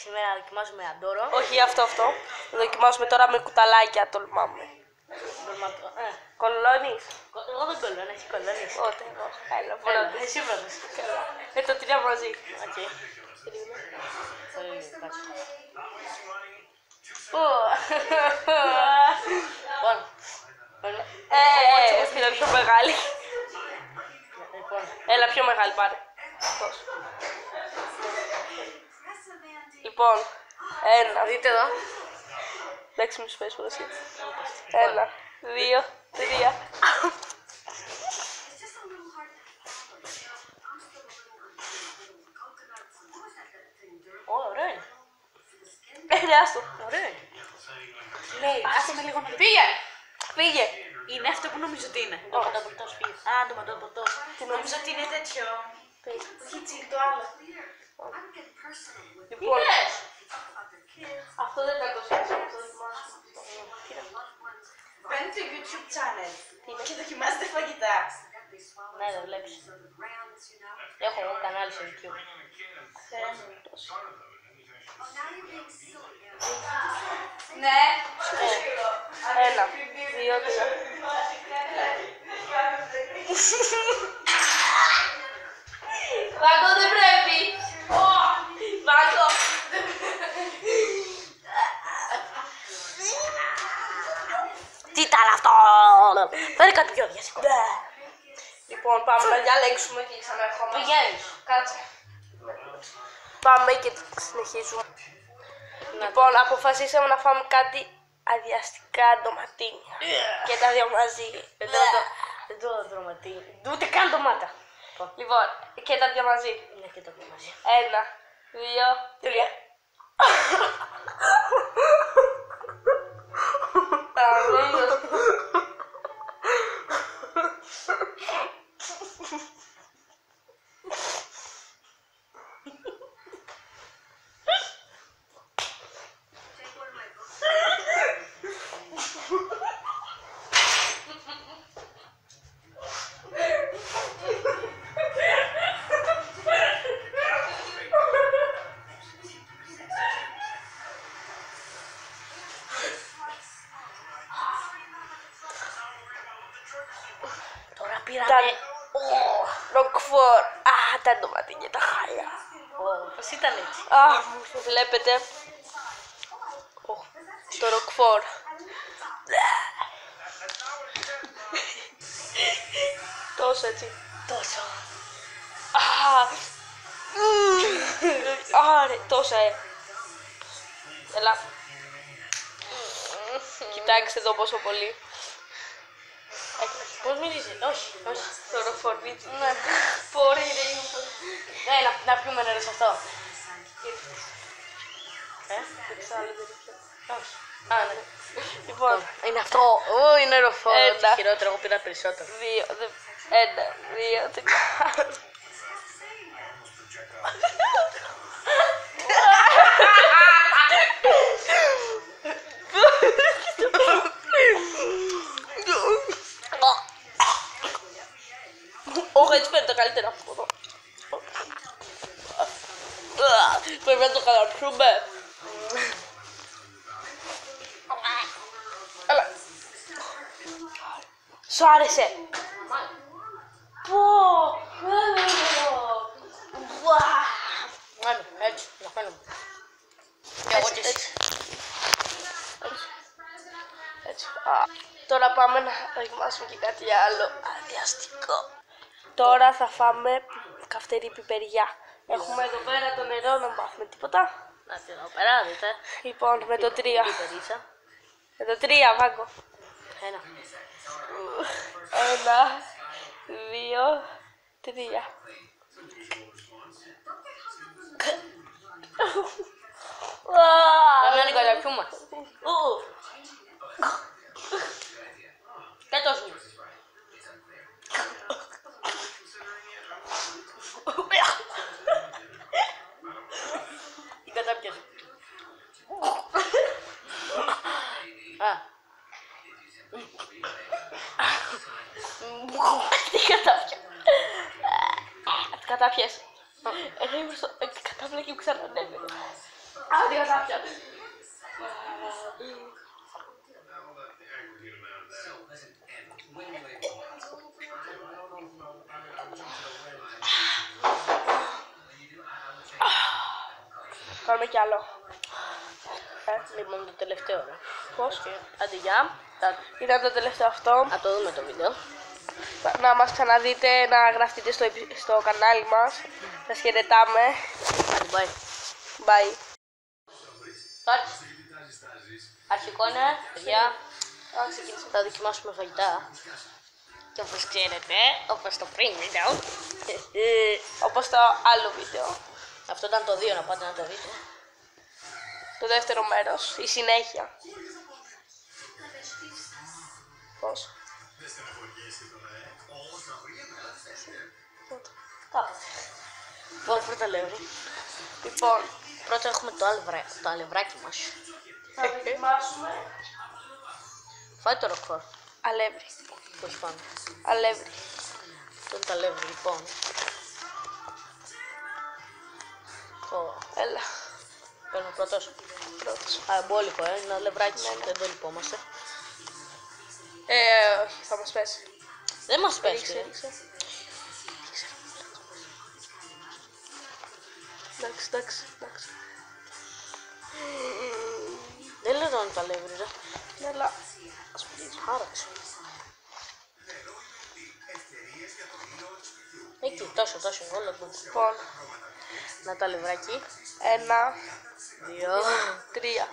Σήμερα δοκιμάζουμε αντόρο. Όχι αυτό. Δοκιμάζουμε τώρα με κουταλάκια, τολμάμε. Κολώνεις. Εγώ δεν κολλώνω, εσύ κολλώνεις. Πότε εγώ. Έλα, Έλα, πρώτη. εσύ πρώτος. Με το 3 μαζί. Οκ. Πήρα πιο μεγάλη. Έλα, πιο μεγάλη πάρε. Τόσο. Λοιπόν, ένα. Δείτε εδώ. Εντάξει, μη σου πες φωτοσύνη. 1, 2, 3. Ωραίο είναι. Δεν χρειάζεται. Ωραίο είναι. Λέει, άσε με λίγο να το πήγε. Φύγε. Είναι αυτό που νομίζω ότι είναι. Το καταπληκτό σπίτι. Α, το μαντοποτό. Νομίζω ότι είναι τέτοιο. Όχι τσίλ, το άλλο. Λοιπόν, Πες. αυτό δεν ήταν το σύνθημα. Αυτό δοκιμάσουμε. Παίρνει το YouTube channel και δοκιμάζεται φαγητά. Ναι, δεν βλέπεις. Έχω εγώ κανάλι στο YouTube. Ναι. 1, 2, 3. Βάγκο δεν πρέπει. Βάγκο. Τι ήταν αυτό! Φέρε κάτι πιο διάσημο. Λοιπόν, πάμε να διαλέξουμε και ξαναρχόμαστε. Πηγαίνεις. Κάτσε. Πάμε και συνεχίζουμε. Λοιπόν, αποφασίσαμε να φάμε κάτι αδιαστικά ντοματίνια. Και τα δύο μαζί. Δεν το δροματί. Ούτε καν ντομάτα. Λοιπόν, και τα δύο μαζί. Είναι και το πιο μαζί. 1, 2, 3. Τώρα πήραμε. Ροκφόρ. Α, τα ντοματίνια, τα χάλια. Πώς ήταν έτσι. Α, βλέπετε. Το ροκφόρ. Τόσο έτσι. Τόσο. Άρε, τόσα Έλα. Κοιτάξτε εδώ πόσο πολύ. Πώς μυρίζει. Όχι, όχι. Το ροκφόρ, πίτσι. Ναι. Πόρε, είναι. Να πιούμε νερό σε αυτό. Όχι. Α, ναι. Λοιπόν, Είναι αυτό. Είναι ροφό. Ένα. Χειρότερο, εγώ πήρα περισσότερο. 1, 2, 3. Όχι, έτσι φαίνεται καλύτερα από εδώ. Πρέπει να το καταπιούμε. Έλα. Σου άρεσε. Πω. Άντε, έτσι, να φαίνομαι. Και εγώ και εσύ. Έτσι. Τώρα πάμε να δοκιμάσουμε και κάτι άλλο αδιαστικό. Τώρα θα φάμε καυτερή πιπεριά. Έχουμε εδώ πέρα το νερό, να μάθουμε τίποτα. Να την εδώ πέρα, δείτε. Λοιπόν, με το 3. Πιπερίσα. Με το 3, Βάγκο. Ένα. 1, 2, 3. Πάμε να την καταπιούμε. Και το σου. Την κατάπιασε. Τι κατάπια. Κατάπιες. Κατάπλα και ξανανέβαινε. Άδεια θα πιάνε. Κάνουμε κι άλλο. Λοιπόν, το τελευταίο. Πώς? Άντε γεια. Ήταν το τελευταίο αυτό. Θα το δούμε το βίντεο. Να μας ξαναδείτε, να γραφτείτε στο κανάλι μας. Σας χαιρετάμε. Άντε, bye. Bye. Αρχικό είναι, παιδιά, Ξεκινήστε. θα δοκιμάσουμε φαγητά. Και όπως ξέρετε, όπως το πριν βίντεο. Όπως το άλλο βίντεο. Αυτό ήταν το 2, να πάτε να το δείτε. Το δεύτερο μέρος, η συνέχεια. Πώς? Κάπου. Λοιπόν, πρώτα αλεύρι. Λοιπόν, Πρώτα έχουμε το αλευράκι μας. θα δοκιμάσουμε Φάει το ροκφόρ. αλεύρι. Πώς πάμε. Αλεύρι. Αυτό είναι το αλεύρι, λοιπόν. Έλα, Παίρνω πρώτος. πρώτος. Μπόλικο, είναι αλευράκι, δεν το λυπόμαστε. Όχι, θα μας πέσει. Δεν μας πέσει. Ρίξε, ρίξε. Εντάξει, εντάξει, εντάξει. Δεν λερώνει το αλεύρι, ρε. Έλα, ας πουλήσει. Άραξε. Εκεί, τόσο, όλο το. Λοιπόν, Να το αλευράκι. 1, 2. 3.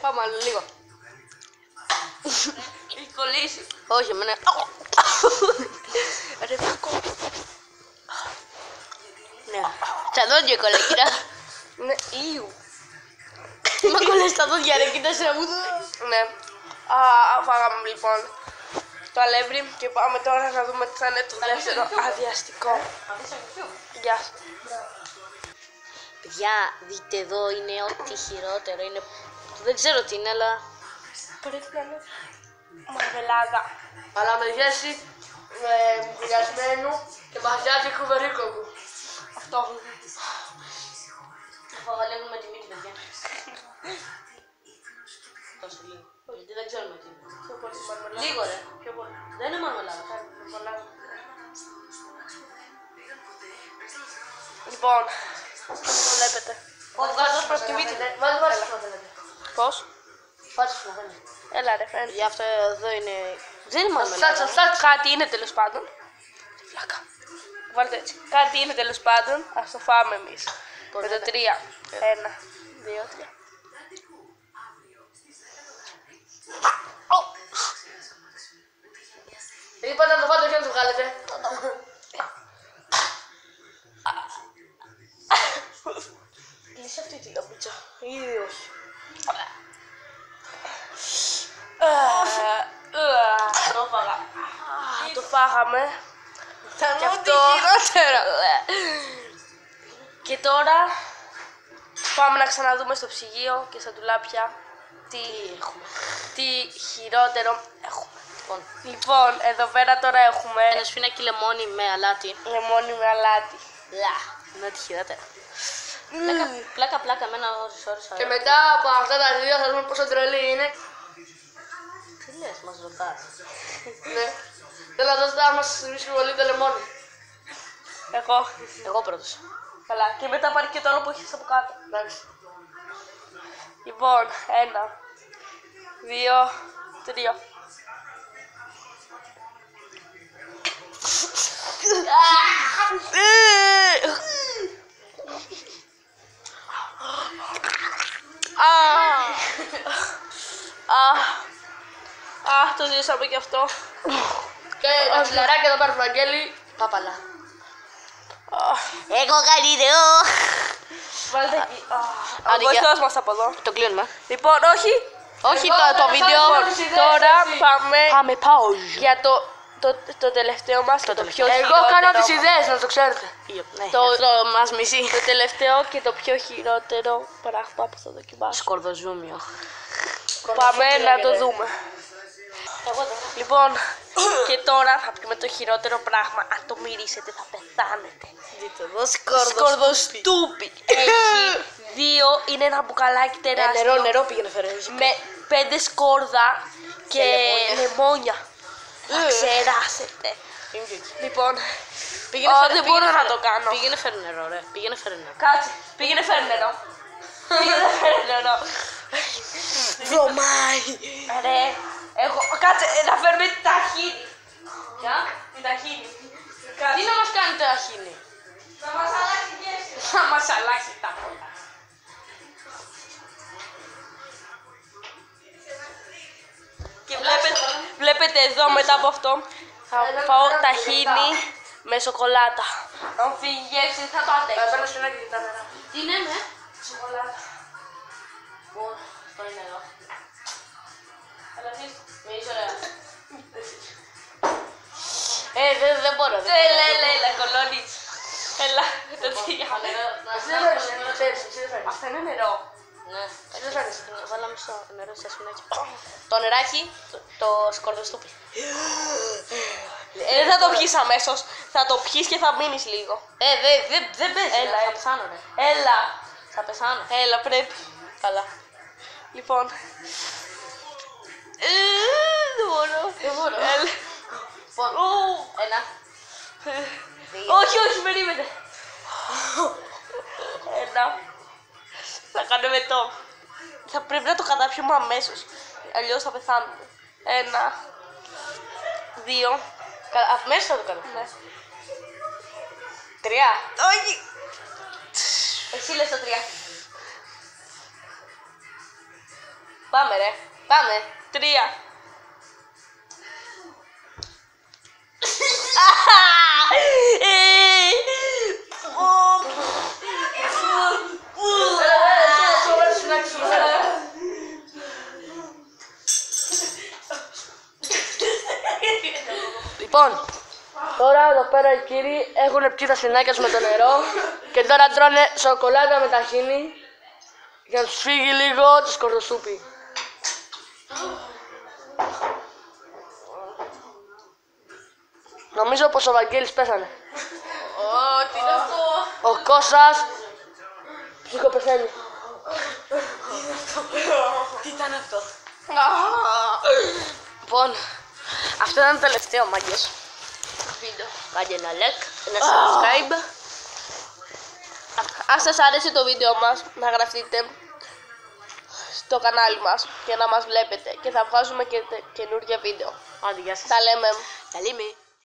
Πάμε άλλο λίγο. Έχει κολλήσει. Όχι, εμένα. Ρε κακό. Ναι. Στα δόντια κολλάει, κοίτα. Ναι, ήου. Μα κολλάει στα δόντια, ρε, κοίτα σε μου. Ναι. Φάγαμε λοιπόν το αλεύρι και πάμε τώρα να δούμε τι θα είναι το δεύτερο αδιαστικό. Γεια σας. Παιδιά, δείτε εδώ, είναι ό,τι χειρότερο. Είναι. Δεν ξέρω τι είναι, αλλά. Πρέπει να είναι μαρμελάδα. Αλλά με γεύση βουλιασμένου και μπαζιάτικου βερίκοκου. Αυτό. Θα βαλεύουμε τη μύτη, παιδιά. Τόσο λίγο. Γιατί δεν ξέρουμε τι είναι. Πιο πολύ μαρμελάδα. Λίγο, ρε. Πιο πολύ. Δεν είναι μαρμελάδα. Πολλά. Λοιπόν, το βλέπετε. Όχι, βάζω προς τη μύτη. Βάζω προς τη μύτη. Πώς? Βάζω προς τη μύτη. Έλα ρε φαίνεται. Για αυτό εδώ είναι. Δεν είναι μαρμελάδα. Κάτι είναι τέλος πάντων. Φλάκα. Βάλτε έτσι. Κάτι είναι τέλος πάντων. Ας το φάμε εμείς. Με το 3. 1, 2, 3. Είπατε να το φάτε και να το βγάλετε. Κλείσε αυτή τη λαμπίτσα. Ήδη όχι. Το φάγα. Το φάγαμε. Ήταν Και ό,τι αυτό. χειρότερα. Και τώρα Πάμε να ξαναδούμε στο ψυγείο και στα ντουλάπια τι χειρότερο έχουμε. Λοιπόν, εδώ πέρα τώρα έχουμε Ένα σφινάκι λεμόνι με αλάτι. λεμόνι με αλάτι. Να τη χειρότερα. Πλάκα με ένα ώρες. Και μετά από αυτά τα δύο θα δούμε πόσο τρελή είναι. Τι λες, μας ρωτάς. Ναι. Θέλω να δώσω να μας ρίξει πολύ το λεμόνι. Εγώ πρώτος. Καλά. Και μετά πάρει και το άλλο που έχεις από κάτω. Εντάξει. Λοιπόν, 1, 2, 3. Το ζήσαμε κι αυτό. Και τα φιλαράκια εδώ πέρα του Βαγγέλη. Πάπαλα. Έχω καλύτερο. Βάλτε εκεί. Ο βοηθός μας από εδώ. Το κλείνουμε. Λοιπόν, όχι. Όχι το βίντεο. Τώρα πάμε pause. για το τελευταίο μας και το πιο χειρότερο. Εγώ κάνω τις ιδέες, να το ξέρετε. Το μας μισεί. Το τελευταίο και το πιο χειρότερο πράγμα που θα δοκιμάσουμε. Σκορδοζούμιο. Πάμε να το δούμε. Λοιπόν, και τώρα θα πιούμε το χειρότερο πράγμα. Αν το μυρίσετε θα πεθάνετε. Δείτε εδώ Σκορδοστούπι. Έχει 2, είναι ένα μπουκαλάκι τεράστιο. Νερό πήγαινε φέρε. Με 5 σκόρδα και λεμόνια. Θα ξεράσετε. Λοιπόν, δεν μπορώ να το κάνω. Πήγαινε φέρε νερό, ρε. Πήγαινε φέρε νερό. Κάτσε, πήγαινε φέρε νερό. Πήγαινε φέρε νερό. Βρωμάει. Ρε, κάτσε να φέρουμε την ταχίνη. Ποια? Την ταχίνη. Τι να μας κάνει το αχίνι. Θα μας αλλάξει η γεύση. Θα μας αλλάξει τα πρώτα. Και βλέπετε εδώ μετά από αυτό θα φάω ταχίνι με σοκολάτα. Αν φύγει η γεύση θα το αντέξω. Παίρνω σφινάκι και τα νερά. Τι είναι, ναι. Σοκολάτα. Πού, αυτό είναι εδώ. Αλλά αφήσεις. Μισό ρε. Δεν μπορώ. Έλα, κολόνιτς. Έλα, το τίγια. Αυτό είναι νερό. Ναι, βάλαμε στο νερό στα σφινάκι. Το νεράκι, το σκορδοστούπι. Δεν θα το πιείς αμέσως. Θα το πιείς και θα μείνεις λίγο. Δεν παίζει. Έλα, Θα πεθάνω, ρε. Έλα. Θα πεθάνω. Έλα, πρέπει. Καλά. Λοιπόν. Δεν μπορώ. Έλα. Λοιπόν, ένα. Όχι, περίμενε. Ένα. Θα κάνουμε το. Θα πρέπει να το καταπιούμε αμέσως. Αλλιώς θα πεθάνουμε. 1, 2. Αμέσως θα το κάνω. Ναι. 3. Όχι. Εσύ λες το 3. Πάμε ρε. Πάμε. 3. Λοιπόν, τώρα εδώ πέρα οι κύριοι έχουν πιει τα σφινάκια τους με το νερό και τώρα τρώνε σοκολάτα με ταχίνι για να τους φύγει λίγο το σκορδοστούπι. Νομίζω πως ο Βαγγέλης πέθανε. Τι είναι αυτό. Ο Κώστας ψυχοπεθαίνει. Τι ήταν αυτό. Λοιπόν, αυτό ήταν το τελευταίο μάγκες Βίντεο. Κάντε ένα like, ένα subscribe. Αν σας άρεσε το βίντεο μας, να γραφτείτε στο κανάλι μας και να μας βλέπετε και θα βγάζουμε και καινούργια βίντεο. Άντε, γεια σας. Τα λέμε. Καλή μη.